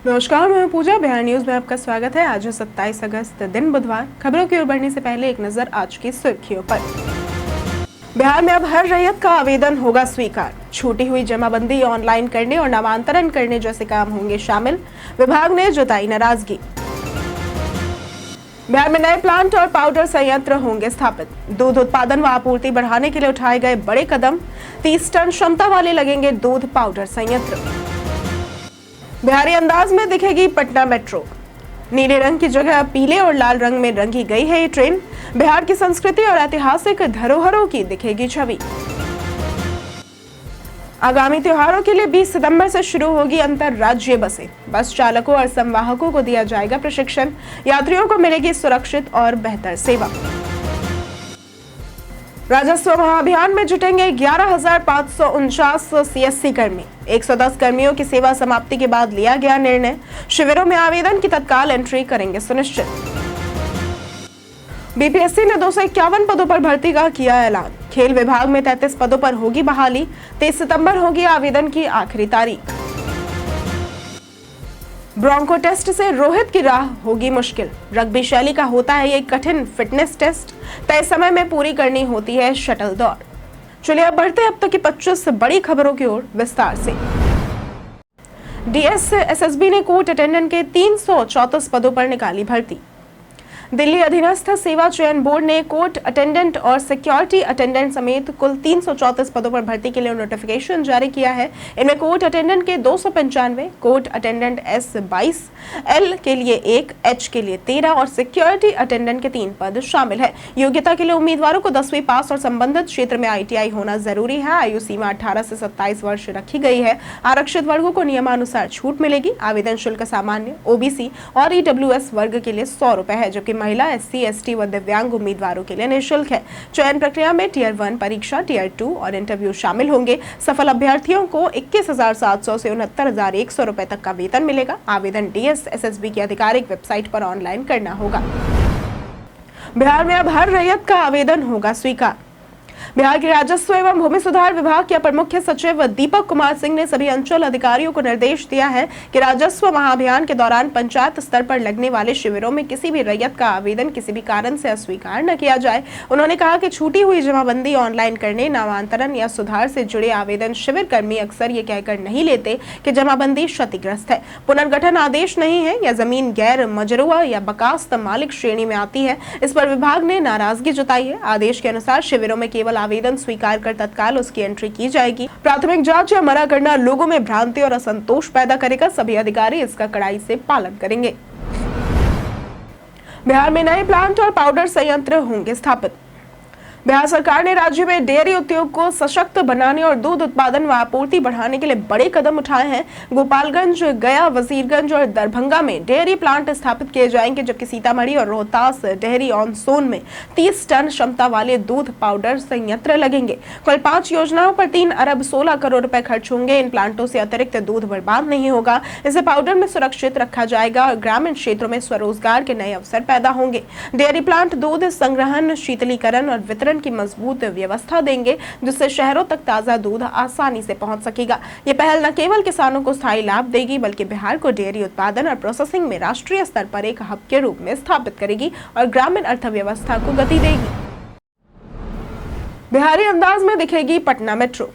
नमस्कार, मैं पूजा। बिहार न्यूज में आपका स्वागत है। आज है 27 अगस्त, दिन बुधवार। खबरों की ओर बढ़ने से पहले एक नजर आज की सुर्खियों पर। बिहार में अब हर रैयत का आवेदन होगा स्वीकार। छूटी हुई जमाबंदी ऑनलाइन करने और नामांतरण करने जैसे काम होंगे शामिल। विभाग ने जताई नाराजगी। बिहार में नए प्लांट और पाउडर संयंत्र होंगे स्थापित। दूध उत्पादन व आपूर्ति बढ़ाने के लिए उठाए गए बड़े कदम। 30 टन क्षमता वाले लगेंगे दूध पाउडर संयंत्र। बिहारी अंदाज में दिखेगी पटना मेट्रो। नीले रंग की जगह पीले और लाल रंग में रंगी गई है ये ट्रेन। बिहार की संस्कृति और ऐतिहासिक धरोहरों की दिखेगी छवि। आगामी त्योहारों के लिए 20 सितंबर से शुरू होगी अंतरराज्यीय बसें। बस चालकों और संवाहकों को दिया जाएगा प्रशिक्षण। यात्रियों को मिलेगी सुरक्षित और बेहतर सेवा। राजस्व महाअभियान में जुटेंगे 11,549 सीएससी कर्मी। 110 कर्मियों की सेवा समाप्ति के बाद लिया गया निर्णय। शिविरों में आवेदन की तत्काल एंट्री करेंगे सुनिश्चित। बीपीएससी ने 251 पदों पर भर्ती का किया ऐलान। खेल विभाग में 33 पदों पर होगी बहाली। 23 सितंबर होगी आवेदन की आखिरी तारीख। ब्रोंको टेस्ट से रोहित की राह होगी मुश्किल। रग्बी शैली का होता है ये कठिन फिटनेस टेस्ट। तय समय में पूरी करनी होती है शटल दौड़। चलिए अब बढ़ते अब तक की 25 बड़ी खबरों की ओर विस्तार से। डीएस एसएसबी ने कोर्ट अटेंडेंट के 334 पदों पर निकाली भर्ती। दिल्ली अधीनस्थ सेवा चयन बोर्ड ने कोर्ट अटेंडेंट और सिक्योरिटी अटेंडेंट समेत कुल 334 पदों पर भर्ती के लिए नोटिफिकेशन जारी किया है। इनमें कोर्ट अटेंडेंट के 295, कोर्ट अटेंडेंट एस 22, एल के लिए 1, एच के लिए 13 और सिक्योरिटी अटेंडेंट के 3 पद शामिल है। योग्यता के लिए उम्मीदवारों को 10वीं पास और संबंधित क्षेत्र में ITI होना जरूरी है। आयु सीमा 18 से 27 वर्ष रखी गई है। आरक्षित वर्गों को नियमानुसार छूट मिलेगी। आवेदन शुल्क सामान्य, OBC और EWS वर्ग के लिए 100 रुपए है, जबकि महिला, SC, ST व दिव्यांग उम्मीदवारों के लिए निःशुल्क है। चयन प्रक्रिया में टियर 1 परीक्षा, टियर 2 और इंटरव्यू शामिल होंगे। सफल अभ्यर्थियों को 21,700 से 69,100 रुपए तक का वेतन मिलेगा। आवेदन डीएस एसएसबी की आधिकारिक वेबसाइट पर ऑनलाइन करना होगा। बिहार में अब हर रैयत का आवेदन होगा स्वीकार। बिहार के राजस्व एवं भूमि सुधार विभाग के अपर मुख्य सचिव दीपक कुमार सिंह ने सभी अंचल अधिकारियों को निर्देश दिया है कि राजस्व महाअभियान के दौरान पंचायत स्तर पर लगने वाले शिविरों में किसी भी रैयत का आवेदन किसी भी कारण से अस्वीकार न किया जाए। उन्होंने कहा कि छूटी हुई जमाबंदी ऑनलाइन करने, नामांतरण या सुधार से जुड़े आवेदन शिविर कर्मी अक्सर ये कहकर नहीं लेते कि जमाबंदी क्षतिग्रस्त है, पुनर्गठन आदेश नहीं है या जमीन गैर मजरूआ या बकास्त मालिक श्रेणी में आती है। इस पर विभाग ने नाराजगी जताई है। आदेश के अनुसार शिविरों में केवल आवेदन स्वीकार कर तत्काल उसकी एंट्री की जाएगी। प्राथमिक जांच या मना करना लोगों में भ्रांति और असंतोष पैदा करेगा। सभी अधिकारी इसका कड़ाई से पालन करेंगे। बिहार में नए प्लांट और पाउडर संयंत्र होंगे स्थापित। बिहार सरकार ने राज्य में डेयरी उद्योग को सशक्त बनाने और दूध उत्पादन व आपूर्ति बढ़ाने के लिए बड़े कदम उठाए हैं। गोपालगंज, गया, वजीरगंज और दरभंगा में डेयरी प्लांट स्थापित किए जाएंगे, जबकि सीतामढ़ी और रोहतास डेयरी ऑन सोन में 30 टन क्षमता वाले दूध पाउडर संयंत्र लगेंगे। कुल 5 योजनाओं पर 3 अरब 16 करोड़ रुपए खर्च होंगे। इन प्लांटों से अतिरिक्त दूध बर्बाद नहीं होगा। इसे पाउडर में सुरक्षित रखा जाएगा और ग्रामीण क्षेत्रों में स्वरोजगार के नए अवसर पैदा होंगे। डेयरी प्लांट दूध संग्रहण, शीतलीकरण और वितरण की मजबूत व्यवस्था देंगे, जिससे शहरों तक ताजा दूध आसानी से पहुंच सकेगा। ये पहल न केवल किसानों को स्थायी लाभ देगी, बल्कि बिहार को डेयरी उत्पादन और प्रोसेसिंग में राष्ट्रीय स्तर पर एक हब के रूप में स्थापित करेगी और ग्रामीण अर्थव्यवस्था को गति देगी। बिहारी अंदाज में दिखेगी पटना मेट्रो।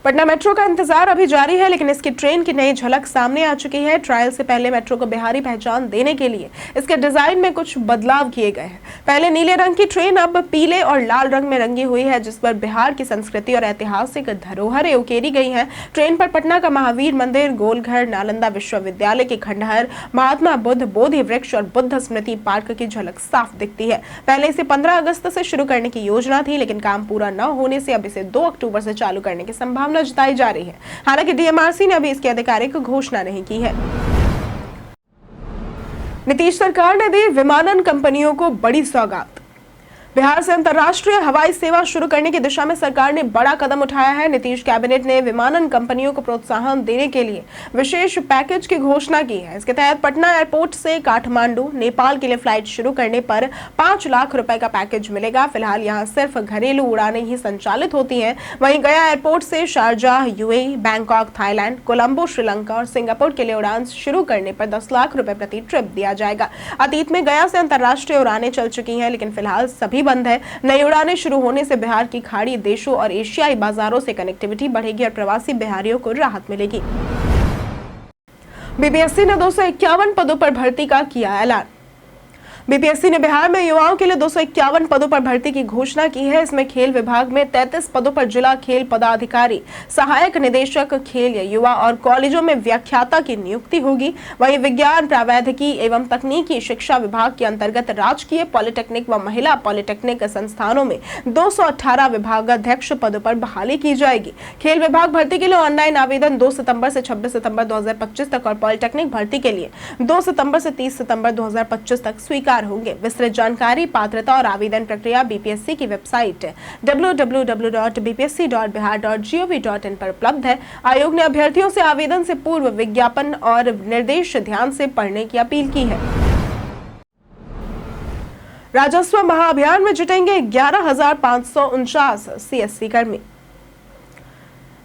पटना मेट्रो का इंतजार अभी जारी है, लेकिन इसकी ट्रेन की नई झलक सामने आ चुकी है। ट्रायल से पहले मेट्रो को बिहारी पहचान देने के लिए इसके डिजाइन में कुछ बदलाव किए गए हैं। पहले नीले रंग की ट्रेन अब पीले और लाल रंग में रंगी हुई है, जिस पर बिहार की संस्कृति और ऐतिहासिक धरोहरें उकेरी गई हैं। ट्रेन पर पटना का महावीर मंदिर, गोलघर, नालंदा विश्वविद्यालय के खंडहर, महात्मा बुद्ध बोधि वृक्ष और बुद्ध स्मृति पार्क की झलक साफ दिखती है। पहले इसे 15 अगस्त से शुरू करने की योजना थी, लेकिन काम पूरा न होने से अब इसे 2 अक्टूबर से चालू करने की संभावना जताई जा रही है। हालांकि DMRC ने अभी इसकी आधिकारिक घोषणा नहीं की है। नीतीश सरकार ने दी विमानन कंपनियों को बड़ी सौगात। बिहार से अंतर्राष्ट्रीय हवाई सेवा शुरू करने की दिशा में सरकार ने बड़ा कदम उठाया है। नीतीश कैबिनेट ने विमानन कंपनियों को प्रोत्साहन देने के लिए विशेष पैकेज की घोषणा की है। इसके तहत पटना एयरपोर्ट से काठमांडू, नेपाल के लिए फ्लाइट शुरू करने पर 5 लाख रुपए का पैकेज मिलेगा। फिलहाल यहां सिर्फ घरेलू उड़ानें ही संचालित होती हैं। वहीं गया एयरपोर्ट से Sharjah UAE, Bangkok Thailand, Colombo Sri Lanka और सिंगापुर के लिए उड़ान शुरू करने पर 10 लाख रुपए प्रति ट्रिप दिया जाएगा। अतीत में गया से अंतर्राष्ट्रीय उड़ानें चल चुकी हैं, लेकिन फिलहाल सभी बंद है। नई उड़ानें शुरू होने से बिहार की खाड़ी देशों और एशियाई बाजारों से कनेक्टिविटी बढ़ेगी और प्रवासी बिहारियों को राहत मिलेगी। बीपीएससी ने 251 पदों पर भर्ती का किया ऐलान। बीपीएससी ने बिहार में युवाओं के लिए 251 पदों पर भर्ती की घोषणा की है। इसमें खेल विभाग में 33 पदों पर जिला खेल पदाधिकारी, सहायक निदेशक खेल या युवा और कॉलेजों में व्याख्याता की नियुक्ति होगी। वहीं विज्ञान, प्रावैधिकी एवं तकनीकी शिक्षा विभाग के अंतर्गत राजकीय पॉलिटेक्निक व महिला पॉलिटेक्निक संस्थानों में 218 विभागाध्यक्ष पदों पर बहाली की जाएगी। खेल विभाग भर्ती के लिए ऑनलाइन आवेदन 2 सितंबर से 26 सितंबर 2025 तक और पॉलिटेक्निक भर्ती के लिए 2 सितंबर से 30 सितंबर 2025 तक स्वीकार होंगे। विस्तृत जानकारी, पात्रता और आवेदन प्रक्रिया बीपीएससी की वेबसाइट www.bpsc.bihar.gov.in पर उपलब्ध है। आयोग ने अभ्यर्थियों से आवेदन से पूर्व विज्ञापन और निर्देश ध्यान से पढ़ने की अपील की है। राजस्व महाअभियान में जुटेंगे 11,549 सीएससी कर्मी।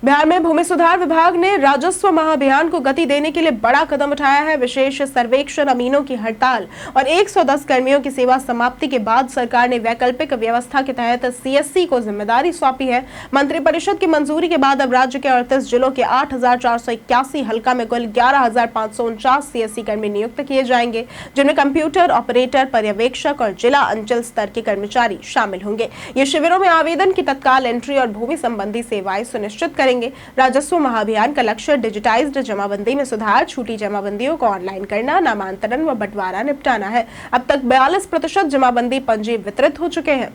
बिहार में भूमि सुधार विभाग ने राजस्व महाअभियान को गति देने के लिए बड़ा कदम उठाया है। विशेष सर्वेक्षण, अमीनों की हड़ताल और 110 कर्मियों की सेवा समाप्ति के बाद सरकार ने वैकल्पिक व्यवस्था के तहत सीएससी को जिम्मेदारी सौंपी है। मंत्रिपरिषद की मंजूरी के बाद अब राज्य के 38 जिलों के 8,481 हल्का में कुल 11,549 सीएससी कर्मी नियुक्त किए जाएंगे, जिनमें कंप्यूटर ऑपरेटर, पर्यवेक्षक और जिला अंचल स्तर के कर्मचारी शामिल होंगे। ये शिविरों में आवेदन की तत्काल एंट्री और भूमि संबंधी सेवाएं सुनिश्चित करेंगे। राजस्व महाअभियान का लक्ष्य डिजिटाइज्ड जमाबंदी में सुधार, छूटी जमाबंदियों को ऑनलाइन करना, नामांतरण व बंटवारा निपटाना है। अब तक 42% जमाबंदी पंजी वितरित हो चुके हैं।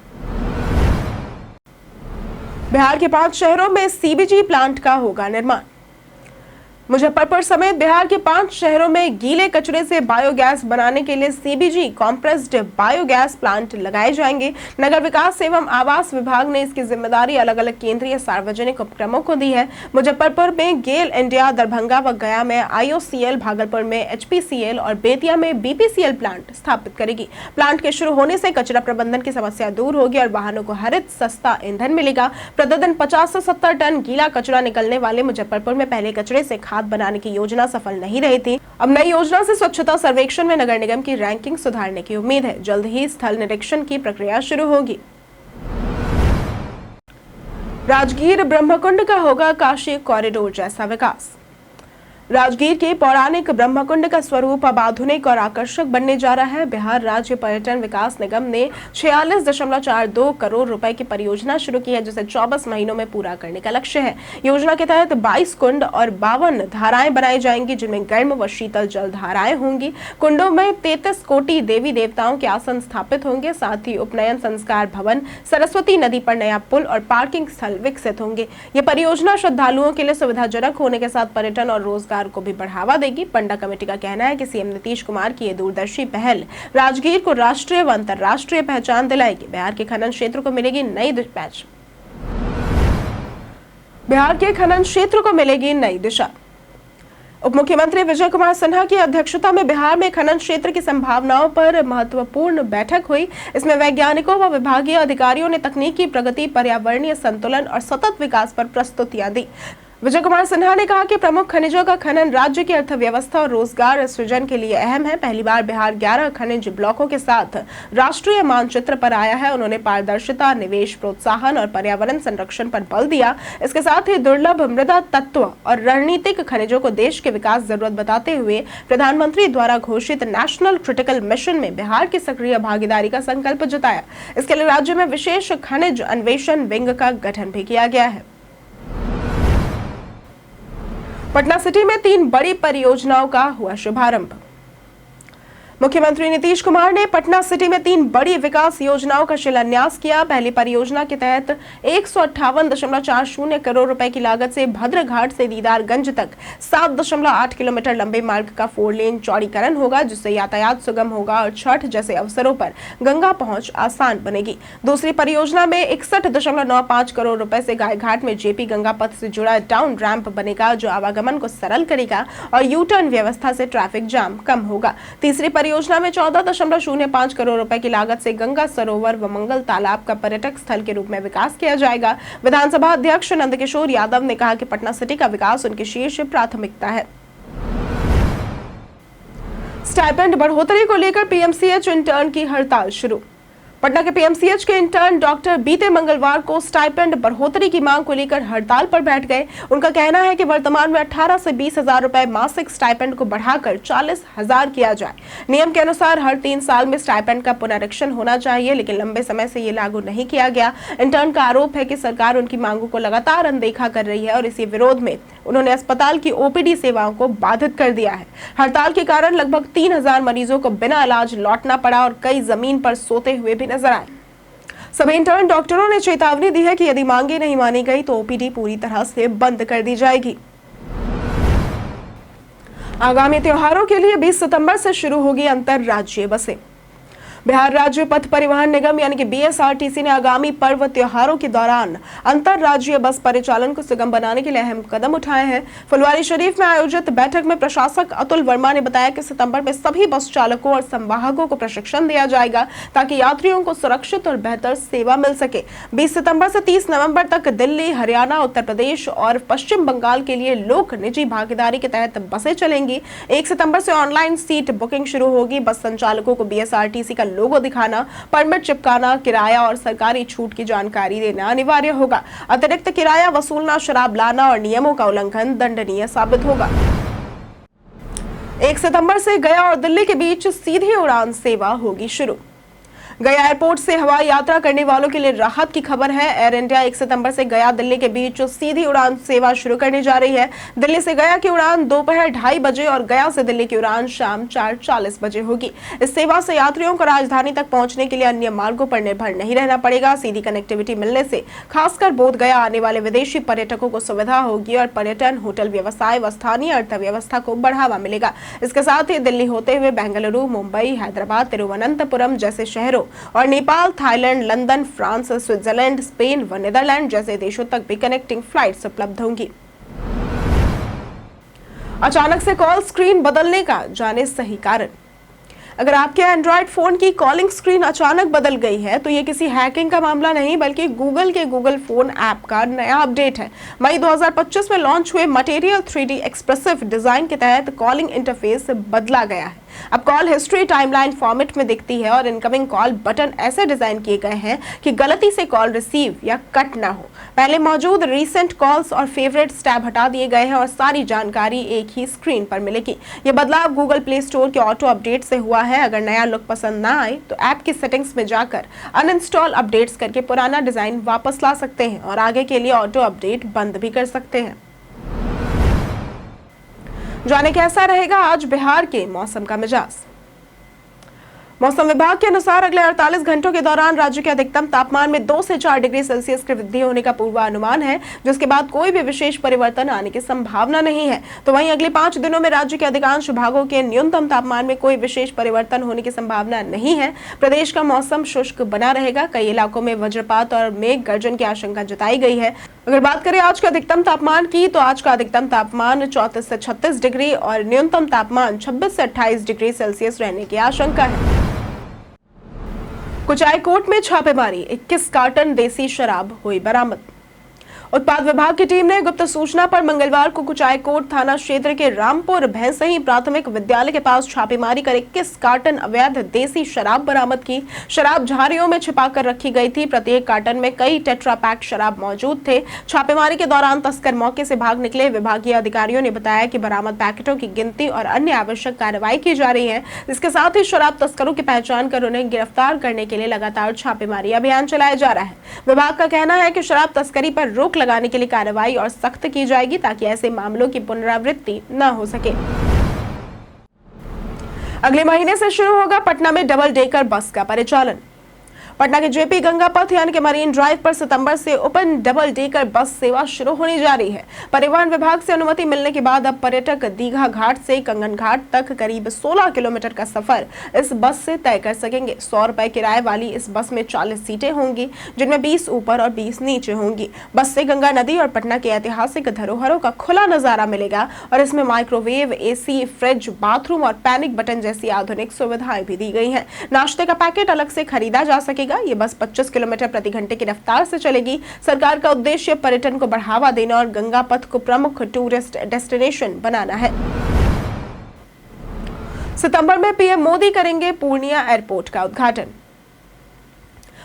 बिहार के 5 शहरों में सीबीजी प्लांट का होगा निर्माण। मुजफ्फरपुर समेत बिहार के 5 शहरों में गीले कचरे से बायोगैस बनाने के लिए सीबीजी कॉम्प्रेस्ड बायोगैस प्लांट लगाए जाएंगे। नगर विकास एवं आवास विभाग ने इसकी जिम्मेदारी अलग अलग केंद्रीय सार्वजनिक उपक्रमों को दी है। मुजफ्फरपुर में गेल इंडिया, दरभंगा व गया में आईओसीएल, भागलपुर में एचपीसीएल और बेतिया में बीपीसीएल प्लांट स्थापित करेगी। प्लांट के शुरू होने से कचरा प्रबंधन की समस्या दूर होगी और वाहनों को हरित सस्ता ईंधन मिलेगा। प्रतिदिन 50 से 70 टन गीला कचरा निकलने वाले मुजफ्फरपुर में पहले कचरे से खाद बनाने की योजना सफल नहीं रही थी। अब नई योजना से स्वच्छता सर्वेक्षण में नगर निगम की रैंकिंग सुधारने की उम्मीद है। जल्द ही स्थल निरीक्षण की प्रक्रिया शुरू होगी। राजगीर ब्रह्मकुंड का होगा काशी कॉरिडोर जैसा विकास। राजगीर के पौराणिक ब्रह्मकुंड का स्वरूप अब आधुनिक और आकर्षक बनने जा रहा है। बिहार राज्य पर्यटन विकास निगम ने 46.42 करोड़ रुपए की परियोजना शुरू की है, जिसे 24 महीनों में पूरा करने का लक्ष्य है। योजना के तहत 22 कुंड और 52 धाराएं बनाई जाएंगी, जिनमें गर्म व शीतल जल धाराएं होंगी। कुंडों में 33 कोटि देवी देवताओं के आसन स्थापित होंगे। साथ ही उपनयन संस्कार भवन, सरस्वती नदी पर नया पुल और पार्किंग स्थल विकसित होंगे। ये परियोजना श्रद्धालुओं के लिए सुविधाजनक होने के साथ पर्यटन और रोजगार को भी बढ़ावा देगी। पंडा कमेटी का कहना है कि सीएम नीतीश कुमार की ये दूरदर्शी पहल राजगीर को राष्ट्रीय व अंतर्राष्ट्रीय पहचान दिलाएगी। बिहार के खनन क्षेत्र को मिलेगी नई बिहार के खनन क्षेत्र को मिलेगी नई दिशा। उप मुख्यमंत्री विजय कुमार सिन्हा की अध्यक्षता में बिहार में खनन क्षेत्र की संभावनाओं पर महत्वपूर्ण बैठक हुई। इसमें वैज्ञानिकों व विभागीय अधिकारियों ने तकनीकी प्रगति, पर्यावरणीय संतुलन और सतत विकास पर प्रस्तुतियां दी। विजय कुमार सिन्हा ने कहा कि प्रमुख खनिजों का खनन राज्य की अर्थव्यवस्था और रोजगार सृजन के लिए अहम है। पहली बार बिहार 11 खनिज ब्लॉकों के साथ राष्ट्रीय मानचित्र पर आया है। उन्होंने पारदर्शिता, निवेश प्रोत्साहन और पर्यावरण संरक्षण पर बल दिया। इसके साथ ही दुर्लभ मृदा तत्व और रणनीतिक खनिजों को देश के विकास जरूरत बताते हुए प्रधानमंत्री द्वारा घोषित नेशनल क्रिटिकल मिशन में बिहार की सक्रिय भागीदारी का संकल्प जताया। इसके लिए राज्य में विशेष खनिज अन्वेषण विंग का गठन भी किया गया है। पटना सिटी में 3 बड़ी परियोजनाओं का हुआ शुभारंभ। मुख्यमंत्री नीतीश कुमार ने पटना सिटी में 3 बड़ी विकास योजनाओं का शिलान्यास किया। पहली परियोजना के तहत 158.40 करोड़ रुपए की लागत से भद्रघाट से दीदारगंज तक 7.8 किलोमीटर लंबे मार्ग का 4 लेन चौड़ीकरण होगा, जिससे यातायात सुगम होगा और छठ जैसे अवसरों पर गंगा पहुंच आसान बनेगी। दूसरी परियोजना में 61.95 करोड़ रुपए से गायघाट में जेपी गंगा पथ से जुड़ा डाउन रैंप बनेगा, जो आवागमन को सरल करेगा और यू टर्न व्यवस्था से ट्रैफिक जाम कम होगा। तीसरी परियोजना में 14.05 करोड़ रुपए की लागत से गंगा सरोवर व मंगल तालाब का पर्यटक स्थल के रूप में विकास किया जाएगा। विधानसभा अध्यक्ष नंदकिशोर यादव ने कहा कि पटना सिटी का विकास उनकी शीर्ष प्राथमिकता है। स्टाइपेंड बढ़ोतरी को लेकर पीएमसीएच इंटर्न की हड़ताल शुरू। पटना के पीएमसीएच के इंटर्न डॉक्टर बीते मंगलवार को स्टाइपेंड बढ़ोतरी की मांग को लेकर हड़ताल पर बैठ गए। उनका कहना है कि वर्तमान में 18 से 20 हजार रुपए मासिक स्टाइपेंड को बढ़ाकर 40,000 किया जाए। नियम के अनुसार हर 3 साल में स्टाइपेंड का पुनरीक्षण होना चाहिए, लेकिन लंबे समय से ये लागू नहीं किया गया। इंटर्न का आरोप है कि सरकार उनकी मांगों को लगातार अनदेखा कर रही है और इसी विरोध में उन्होंने अस्पताल की ओपीडी सेवाओं को बाधित कर दिया है। हड़ताल के कारण लगभग 3,000 मरीजों को बिना इलाज लौटना पड़ा और कई जमीन पर सोते हुए भी नजर आए। सभी इंटर्न डॉक्टरों ने चेतावनी दी है कि यदि मांगे नहीं मानी गई तो ओपीडी पूरी तरह से बंद कर दी जाएगी। आगामी त्योहारों के लिए 20 सितंबर से शुरू होगी अंतरराज्यीय बसें। बिहार राज्य पथ परिवहन निगम यानी कि बीएसआरटीसी ने आगामी पर्व त्योहारों के दौरान अंतरराज्यीय बस परिचालन को सुगम बनाने के लिए अहम कदम उठाए हैं। फुलवारी शरीफ में आयोजित बैठक में प्रशासक अतुल वर्मा ने बताया कि सितंबर में सभी बस चालकों और संवाहकों को प्रशिक्षण दिया जाएगा ताकि यात्रियों को सुरक्षित और बेहतर सेवा मिल सके। 20 सितंबर से 30 नवंबर तक दिल्ली, हरियाणा, उत्तर प्रदेश और पश्चिम बंगाल के लिए लोक निजी भागीदारी के तहत बसें चलेंगी। 1 सितंबर से ऑनलाइन सीट बुकिंग शुरू होगी। बस संचालकों को बीएसआरटीसी का लोगो दिखाना, परमिट चिपकाना, किराया और सरकारी छूट की जानकारी देना अनिवार्य होगा। अतिरिक्त किराया वसूलना, शराब लाना और नियमों का उल्लंघन दंडनीय साबित होगा। 1 सितंबर से गया और दिल्ली के बीच सीधी उड़ान सेवा होगी शुरू। गया एयरपोर्ट से हवाई यात्रा करने वालों के लिए राहत की खबर है। एयर इंडिया 1 सितंबर से गया दिल्ली के बीच सीधी उड़ान सेवा शुरू करने जा रही है। दिल्ली से गया की उड़ान दोपहर 2:30 बजे और गया से दिल्ली की उड़ान शाम 4:40 बजे होगी। इस सेवा से यात्रियों को राजधानी तक पहुंचने के लिए अन्य मार्गों पर निर्भर नहीं रहना पड़ेगा। सीधी कनेक्टिविटी मिलने से खासकर बोध गया आने वाले विदेशी पर्यटकों को सुविधा होगी और पर्यटन, होटल व्यवसाय व स्थानीय अर्थव्यवस्था को बढ़ावा मिलेगा। इसके साथ ही दिल्ली होते हुए बेंगलुरु, मुंबई, हैदराबाद, तिरुवनंतपुरम जैसे शहरों और Nepal, Thailand, London, France, Switzerland, Spain व नीदरलैंड जैसे देशों तक भी कनेक्टिंग फ्लाइट्स उपलब्ध होंगी। अचानक से कॉल स्क्रीन बदलने का जाने सही कारण। अगर आपके एंड्रॉयड फोन की कॉलिंग स्क्रीन अचानक बदल गई है तो ये किसी हैकिंग का मामला नहीं बल्कि गूगल के गूगल फोन ऐप का नया अपडेट है। मई 2025 में लॉन्च हुए मटेरियल 3D एक्सप्रेसिव डिजाइन के तहत कॉलिंग इंटरफेस बदला गया है। अब कॉल हिस्ट्री टाइमलाइन फॉर्मेट में दिखती है और इनकमिंग कॉल बटन ऐसे डिजाइन किए गए हैं कि गलती से कॉल रिसीव या कट ना हो। पहले मौजूद रीसेंट कॉल्स और फेवरेट्स टैब हटा दिए गए हैं और सारी जानकारी एक ही स्क्रीन पर मिलेगी। यह बदलाव गूगल प्ले स्टोर के ऑटो अपडेट से हुआ है। अगर नया लुक पसंद ना आए तो ऐप की सेटिंग्स में जाकर अनइंस्टॉल अपडेट्स करके पुराना डिजाइन वापस ला सकते हैं और आगे के लिए ऑटो अपडेट बंद भी कर सकते हैं। जाने कैसा रहेगा आज बिहार के मौसम का मिजाज। मौसम विभाग के अनुसार अगले 48 घंटों के दौरान राज्य के अधिकतम तापमान में 2 से 4 डिग्री सेल्सियस की वृद्धि होने का पूर्वानुमान है, जिसके बाद कोई भी विशेष परिवर्तन आने की संभावना नहीं है। तो वहीं अगले 5 दिनों में राज्य के अधिकांश भागों के न्यूनतम तापमान में कोई विशेष परिवर्तन होने की संभावना नहीं है। प्रदेश का मौसम शुष्क बना रहेगा। कई इलाकों में वज्रपात और मेघ गर्जन की आशंका जताई गई है। अगर बात करें आज का अधिकतम तापमान की तो आज का अधिकतम तापमान 34 से 36 डिग्री और न्यूनतम तापमान 26 से 28 डिग्री सेल्सियस रहने की आशंका है। कुचायकोट में छापेमारी, 21 कार्टन देसी शराब हुई बरामद। उत्पाद विभाग की टीम ने गुप्त सूचना पर मंगलवार को कुचायकोट थाना क्षेत्र के रामपुर भैंसही प्राथमिक विद्यालय के पास छापेमारी कर 21 कार्टन अवैध देसी शराब बरामद की। शराब झाड़ियों में छिपाकर रखी गई थी। प्रत्येक कार्टन में कई टेट्रा पैक शराब मौजूद थे। छापेमारी के दौरान तस्कर मौके से भाग निकले। विभागीय अधिकारियों ने बताया कि बरामद पैकेटों की गिनती और अन्य आवश्यक कार्रवाई की जा रही है। इसके साथ ही शराब तस्करों की पहचान कर उन्हें गिरफ्तार करने के लिए लगातार छापेमारी अभियान चलाया जा रहा है। विभाग का कहना है कि शराब तस्करी पर रोक लगाने के लिए कार्रवाई और सख्त की जाएगी ताकि ऐसे मामलों की पुनरावृत्ति न हो सके। अगले महीने से शुरू होगा पटना में डबल डेकर बस का परिचालन। पटना के जेपी गंगा पथ यानी कि मरीन ड्राइव पर सितंबर से ओपन डबल डेकर बस सेवा शुरू होने जा रही है। परिवहन विभाग से अनुमति मिलने के बाद अब पर्यटक दीघा घाट से कंगन घाट तक करीब 16 किलोमीटर का सफर इस बस से तय कर सकेंगे। 100 रुपए किराए वाली इस बस में 40 सीटें होंगी, जिनमें 20 ऊपर और 20 नीचे होंगी। बस से गंगा नदी और पटना के ऐतिहासिक धरोहरों का खुला नजारा मिलेगा और इसमें माइक्रोवेव, एसी, फ्रिज, बाथरूम और पैनिक बटन जैसी आधुनिक सुविधाएं भी दी गई हैं। नाश्ते का पैकेट अलग से खरीदा जा सकेगा। ये बस 25 किलोमीटर प्रति घंटे की रफ्तार से चलेगी। सरकार का उद्देश्य पर्यटन को बढ़ावा देना और गंगा पथ को प्रमुख टूरिस्ट डेस्टिनेशन बनाना है। सितंबर में पीएम मोदी करेंगे पूर्णिया एयरपोर्ट का उद्घाटन।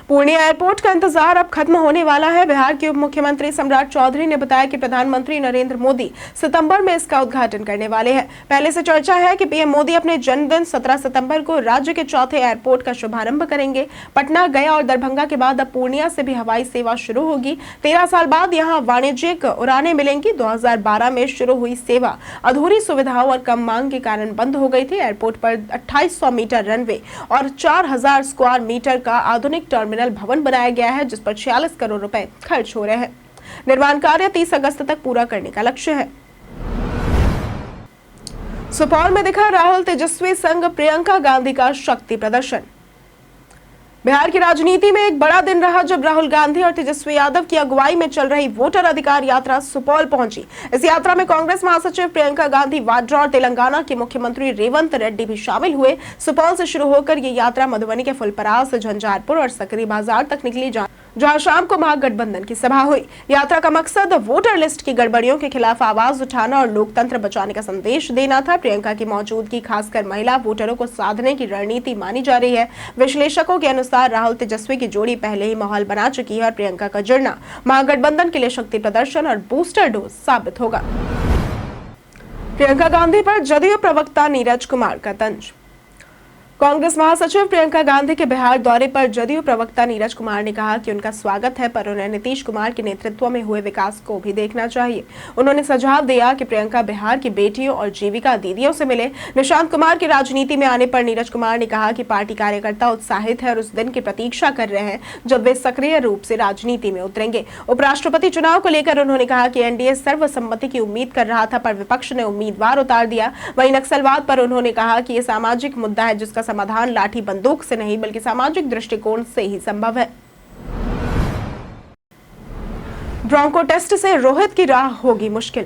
पूर्णिया एयरपोर्ट का इंतजार अब खत्म होने वाला है। बिहार के उप मुख्यमंत्री सम्राट चौधरी ने बताया कि प्रधानमंत्री नरेंद्र मोदी सितंबर में इसका उद्घाटन करने वाले हैं। पहले से चर्चा है कि पीएम मोदी अपने जन्मदिन 17 सितंबर को राज्य के चौथे एयरपोर्ट का शुभारंभ करेंगे। पटना, गया और दरभंगा के बाद अब पूर्णिया से भी हवाई सेवा शुरू होगी। 13 साल बाद यहाँ वाणिज्यिक उड़ानें मिलेंगी। 2012 में शुरू हुई सेवा अधूरी सुविधाओं और कम मांग के कारण बंद हो गई थी। एयरपोर्ट पर 2800 मीटर रनवे और 4000 स्क्वायर मीटर का आधुनिक टर्मिनल भवन बनाया गया है, जिस पर 46 करोड़ रुपए खर्च हो रहे हैं। निर्माण कार्य 30 अगस्त तक पूरा करने का लक्ष्य है। सुपौल में दिखा राहुल तेजस्वी संग प्रियंका गांधी का शक्ति प्रदर्शन। बिहार की राजनीति में एक बड़ा दिन रहा जब राहुल गांधी और तेजस्वी यादव की अगुवाई में चल रही वोटर अधिकार यात्रा सुपौल पहुंची। इस यात्रा में कांग्रेस महासचिव प्रियंका गांधी वाड्रा और तेलंगाना के मुख्यमंत्री रेवंत रेड्डी भी शामिल हुए। सुपौल से शुरू होकर ये यात्रा मधुबनी के फुलपरास, झंझारपुर और सकरी बाजार तक निकली, जहां शाम को महागठबंधन की सभा हुई। यात्रा का मकसद वोटर लिस्ट की गड़बड़ियों के खिलाफ आवाज उठाना और लोकतंत्र बचाने का संदेश देना था। प्रियंका की मौजूदगी खासकर महिला वोटरों को साधने की रणनीति मानी जा रही है। विश्लेषकों के अनुसार राहुल तेजस्वी की जोड़ी पहले ही माहौल बना चुकी है और प्रियंका का जुड़ना महागठबंधन के लिए शक्ति प्रदर्शन और बूस्टर डोज साबित होगा। प्रियंका गांधी पर जदयू प्रवक्ता नीरज कुमार का तंज। कांग्रेस महासचिव प्रियंका गांधी के बिहार दौरे पर जदयू प्रवक्ता नीरज कुमार ने कहा कि उनका स्वागत है, पर उन्हें नीतीश कुमार के नेतृत्व में हुए विकास को भी देखना चाहिए। उन्होंने सुझाव दिया कि प्रियंका बिहार की बेटियों और जीविका दीदियों से मिले। निशांत कुमार की राजनीति में आने पर नीरज कुमार ने कहा कि पार्टी कार्यकर्ता उत्साहित है और उस दिन की प्रतीक्षा कर रहे हैं जब वे सक्रिय रूप से राजनीति में उतरेंगे। उपराष्ट्रपति चुनाव को लेकर उन्होंने कहा कि एनडीए सर्वसम्मति की उम्मीद कर रहा था, पर विपक्ष ने उम्मीदवार उतार दिया। वहीं नक्सलवाद पर उन्होंने कहा कि यह सामाजिक मुद्दा है जिसका समाधान लाठी बंदूक से नहीं बल्कि सामाजिक दृष्टिकोण से ही संभव है। ब्रोंको टेस्ट से रोहित की राह होगी मुश्किल।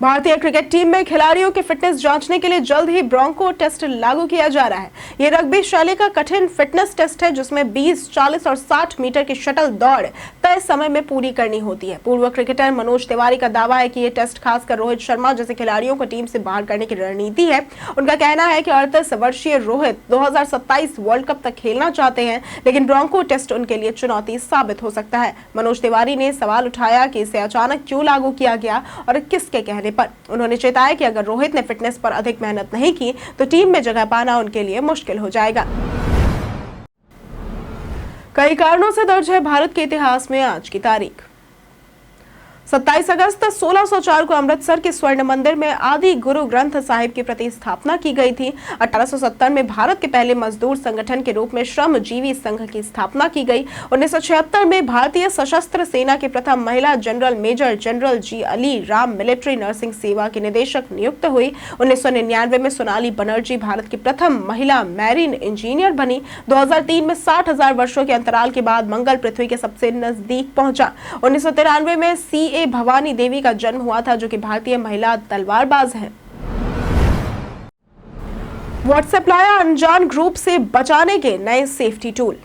भारतीय क्रिकेट टीम में खिलाड़ियों की फिटनेस जांचने के लिए जल्द ही ब्रोंको टेस्ट लागू किया जा रहा है। यह रग्बी शैली का कठिन फिटनेस टेस्ट है जिसमें 20, 40 और 60 मीटर की शटल दौड़ तय समय में पूरी करनी होती है। पूर्व क्रिकेटर मनोज तिवारी का दावा है कि यह टेस्ट खासकर रोहित शर्मा जैसे खिलाड़ियों को टीम से बाहर करने की रणनीति है। उनका कहना है कि 38 वर्षीय रोहित 2027 वर्ल्ड कप तक खेलना चाहते हैं, लेकिन ब्रोंको टेस्ट उनके लिए चुनौती साबित हो सकता है। मनोज तिवारी ने सवाल उठाया कि इसे अचानक क्यों लागू किया गया और किसके कहने पर। उन्होंने चेताया कि अगर रोहित ने फिटनेस पर अधिक मेहनत नहीं की तो टीम में जगह पाना उनके लिए मुश्किल हो जाएगा। कई कारणों से दर्ज है भारत के इतिहास में आज की तारीख। 27 अगस्त 1604 को अमृतसर के स्वर्ण मंदिर में आदि गुरु ग्रंथ साहिब की प्रतिस्थापना की गई थी। 1870 में भारत के पहले मजदूर संगठन के रूप में श्रमजीवी संघ की स्थापना की गई। 1976 में भारतीय सशस्त्र सेना के प्रथम महिला जनरल मेजर जनरल जी अली राम मिलिट्री नर्सिंग सेवा की निदेशक नियुक्त हुई। 1999 में सोनाली बनर्जी भारत की प्रथम महिला मैरीन इंजीनियर बनी। 2003 में 60,000 वर्षों के अंतराल के बाद मंगल पृथ्वी के सबसे नजदीक पहुंचा। 1993 में सीए भवानी देवी का जन्म हुआ था, जो कि भारतीय महिला तलवारबाज हैं। व्हाट्सएप लाया अनजान ग्रुप से बचाने के नए सेफ्टी टूल।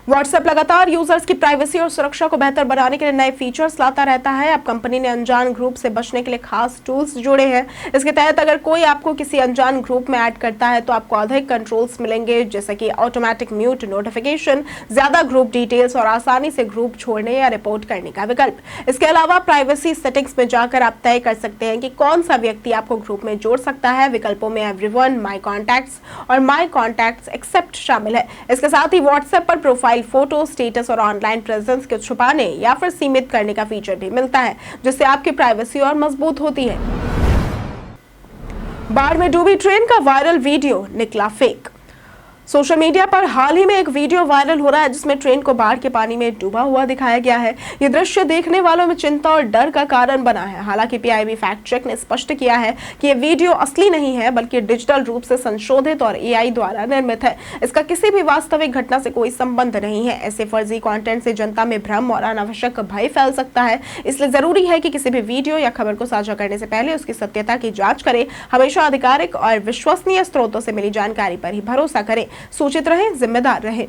व्हाट्सएप लगातार यूजर्स की प्राइवेसी और सुरक्षा को बेहतर बनाने के लिए नए फीचर्स लाता रहता है। अब कंपनी ने अनजान ग्रुप से बचने के लिए खास टूल्स जोड़े हैं। इसके तहत अगर कोई आपको किसी अनजान ग्रुप में ऐड करता है तो आपको अधिक कंट्रोल्स मिलेंगे, जैसे कि ऑटोमेटिक म्यूट नोटिफिकेशन, ज्यादा ग्रुप डिटेल्स और आसानी से ग्रुप छोड़ने या रिपोर्ट करने का विकल्प। इसके अलावा प्राइवेसी सेटिंग्स में जाकर आप तय कर सकते हैं कि कौन सा व्यक्ति आपको ग्रुप में जोड़ सकता है। विकल्पों में एवरीवन, माई कॉन्टैक्ट्स और माई कॉन्टैक्ट्स एक्सेप्ट शामिल है। इसके साथ ही व्हाट्सएप पर प्रोफाइल फोटो, स्टेटस और ऑनलाइन प्रेजेंस को छुपाने या फिर सीमित करने का फीचर भी मिलता है, जिससे आपकी प्राइवेसी और मजबूत होती है। बाढ़ में डूबी ट्रेन का वायरल वीडियो निकला फेक। सोशल मीडिया पर हाल ही में एक वीडियो वायरल हो रहा है जिसमें ट्रेन को बाढ़ के पानी में डूबा हुआ दिखाया गया है। ये दृश्य देखने वालों में चिंता और डर का कारण बना है। हालांकि पीआईबी फैक्ट चेक ने स्पष्ट किया है कि ये वीडियो असली नहीं है बल्कि डिजिटल रूप से संशोधित और एआई द्वारा निर्मित है। इसका किसी भी वास्तविक घटना से कोई संबंध नहीं है। ऐसे फर्जी कंटेंट से जनता में भ्रम और अनावश्यक भय फैल सकता है, इसलिए जरूरी है कि किसी भी वीडियो या खबर को साझा करने से पहले उसकी सत्यता की जांच करें। हमेशा आधिकारिक और विश्वसनीय स्रोतों से मिली जानकारी पर ही भरोसा करें। सूचित रहें, जिम्मेदार रहें।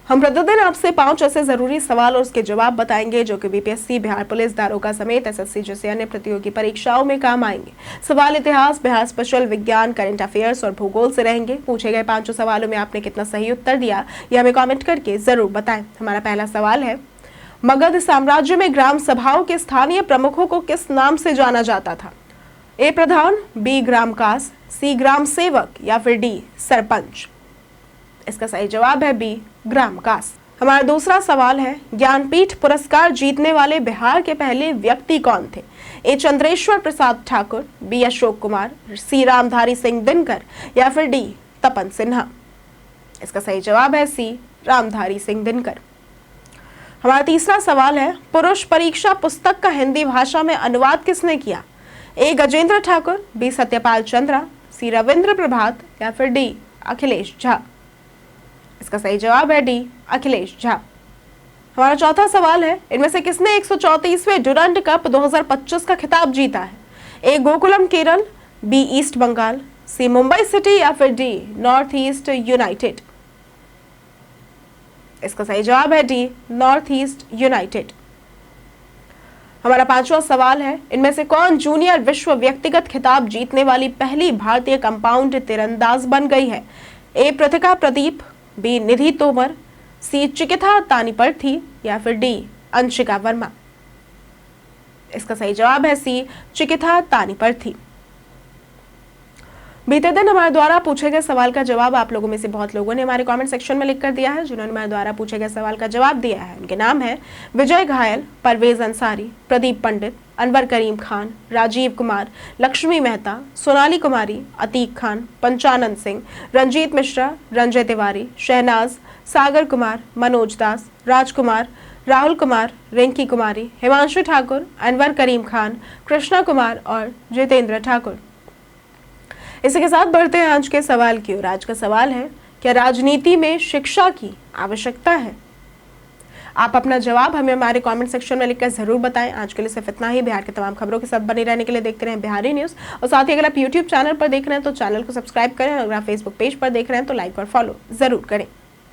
हम प्रतिदिन आपसे 5 ऐसे जरूरी सवाल और उसके जवाब बताएंगे जो कि बीपीएससी, बिहार पुलिस, दारोगा समेत एसएससी जैसे अन्य प्रतियोगी परीक्षाओं में काम आएंगे। सवाल इतिहास, बिहार स्पेशल, विज्ञान, करंट अफेयर्स और भूगोल से रहेंगे। पूछे गए 5 सवालों में आपने कितना सही उत्तर दिया यह हमें कमेंट करके जरूर बताएं। हमारा पहला सवाल है, मगध साम्राज्य में ग्राम सभाओं के स्थानीय प्रमुखों को किस नाम से जाना जाता था? ए प्रधान, बी ग्रामकास, सी ग्राम सेवक या फिर डी सरपंच। इसका सही जवाब है बी ग्रामकास। हमारा दूसरा सवाल है, ज्ञानपीठ पुरस्कार जीतने वाले बिहार के पहले व्यक्ति कौन थे? ए चंद्रेश्वर प्रसाद ठाकुर, बी अशोक कुमार, सी रामधारी सिंह दिनकर या फिर डी तपन सिन्हा। इसका सही जवाब है सी रामधारी सिंह दिनकर। हमारा तीसरा सवाल है, पुरुष परीक्षा पुस्तक का हिंदी भाषा में अनुवाद किसने किया? ए गजेंद्र ठाकुर, बी सत्यपाल चंद्रा, सी रविंद्र प्रभात या फिर डी अखिलेश झा। इसका सही जवाब है डी अखिलेश झा। हमारा चौथा सवाल है, इनमें से किसने 134वें डुरंड कप 2025 का खिताब जीता है? ए गोकुलम केरल, बी ईस्ट बंगाल, सी मुंबई सिटी या फिर डी नॉर्थ ईस्ट यूनाइटेड। इसका सही जवाब है डी नॉर्थ ईस्ट यूनाइटेड। हमारा पांचवा सवाल है, इनमें से कौन जूनियर विश्व व्यक्तिगत खिताब जीतने वाली पहली भारतीय कंपाउंड तीरंदाज बन गई है? ए प्रतिका प्रदीप, बी निधि तोमर, सी चिकिता तानीपर्थी या फिर डी अंशिका वर्मा। इसका सही जवाब है सी चिकिता तानीपर्थी। बीते दिन हमारे द्वारा पूछे गए सवाल का जवाब आप लोगों में से बहुत लोगों ने हमारे कमेंट सेक्शन में लिख कर दिया है। जिन्होंने हमारे द्वारा पूछे गए सवाल का जवाब दिया है उनके नाम है विजय घायल, परवेज अंसारी, प्रदीप पंडित, अनवर करीम खान, राजीव कुमार, लक्ष्मी मेहता, सोनाली कुमारी, अतीक खान, पंचानंद सिंह, रंजीत मिश्रा, रंजय तिवारी, शहनाज, सागर कुमार, मनोज दास, राजकुमार, राहुल कुमार, रिंकी कुमारी, हिमांशु ठाकुर, अनवर करीम खान, कृष्णा कुमार और जितेंद्र ठाकुर। इसी के साथ बढ़ते हैं आज के सवाल की ओर। आज का सवाल है, क्या राजनीति में शिक्षा की आवश्यकता है? आप अपना जवाब हमें हमारे कमेंट सेक्शन में लिखकर जरूर बताएं। आज के लिए सिर्फ इतना ही। बिहार की तमाम खबरों के साथ बने रहने के लिए देखते रहें बिहारी न्यूज़ और साथ ही अगर आप यूट्यूब चैनल पर देख रहे हैं तो चैनल को सब्सक्राइब करें और अगर आप फेसबुक पेज पर देख रहे हैं तो लाइक और फॉलो जरूर करें।